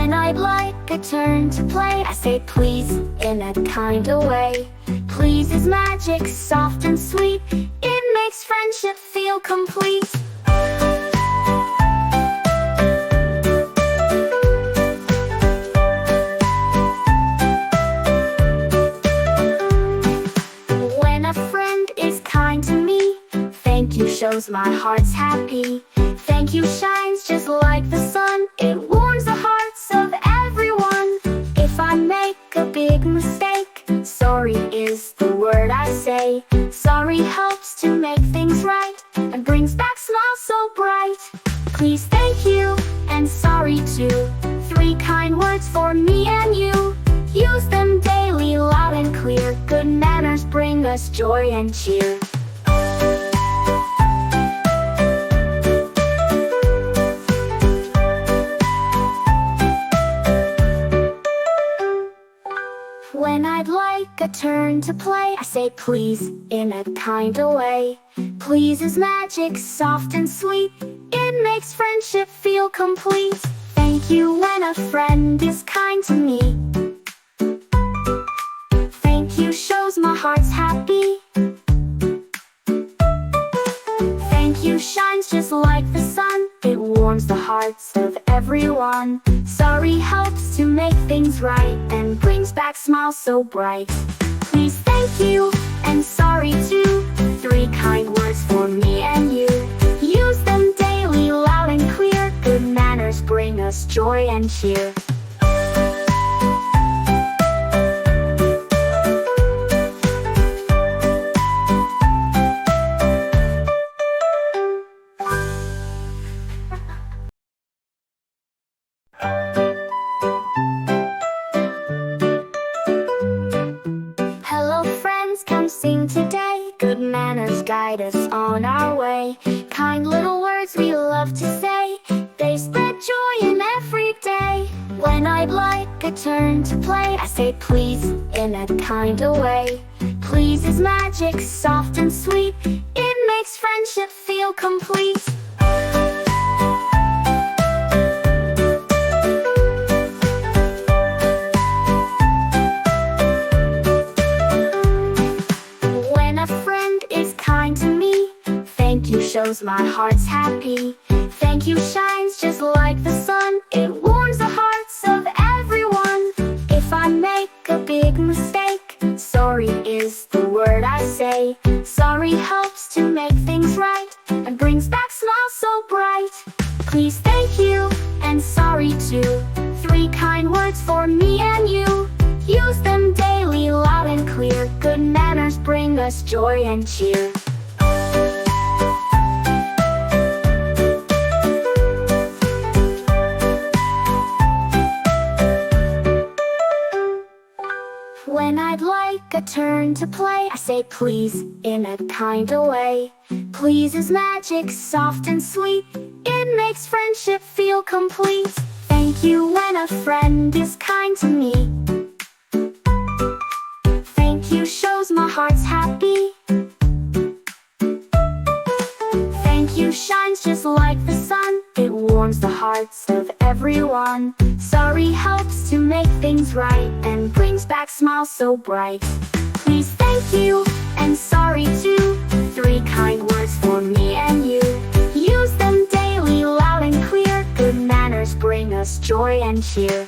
When I'd like a turn to play, I say please in a kind of way. Please is magic, soft and sweet. It makes friendship feel complete. When a friend is kind to me, thank you shows my heart's happy. Thank you shines just like the sun. It warms the hearts of everyone. If I make a big mistake, sorry is the word I say. Sorry helps to make things right and brings back smiles so bright. Please, thank you, and sorry too. 3 kind words for me and you. Use them daily, loud and clear. Good manners bring us joy and cheer. When I'd like a turn to play, I say please in a kind of way. Please is magic, soft and sweet. It makes friendship feel complete. Thank you when a friend is kind to me. Thank you shows my heart's happy. Thank you shines just like the sun. It warms the hearts of everyone. Sorry helps to make things right and brings back smiles so bright. Please, thank you, and sorry too. 3 kind words for me and you. Use them daily, loud and clear. Good manners bring us joy and cheer. Hello friends, come sing today. Good manners guide us on our way. Kind little words we love to say. They spread joy in every day. When I'd like a turn to play, I say please in a kind of way. Please is magic, soft and sweet. It makes friendship feel complete. Shows my heart's happy. Thank you shines just like the sun. It warms the hearts of everyone. If I make a big mistake, sorry is the word I say. Sorry helps to make things right and brings back smiles so bright. Please, thank you, and sorry too. 3 kind words for me and you. Use them daily, loud and clear. Good manners bring us joy and cheer. When I'd like a turn to play, I say please in a kind of way. Please is magic, soft and sweet. It makes friendship feel complete. Thank you when a friend is kind to me. Thank you shows my heart's happy. Thank you shines just like the sun. It warms the hearts of everyone. Sorry helps to make things right and brings back smiles so bright. Please, thank you, and sorry too. 3 kind words for me and you. Use them daily, loud and clear. Good manners bring us joy and cheer.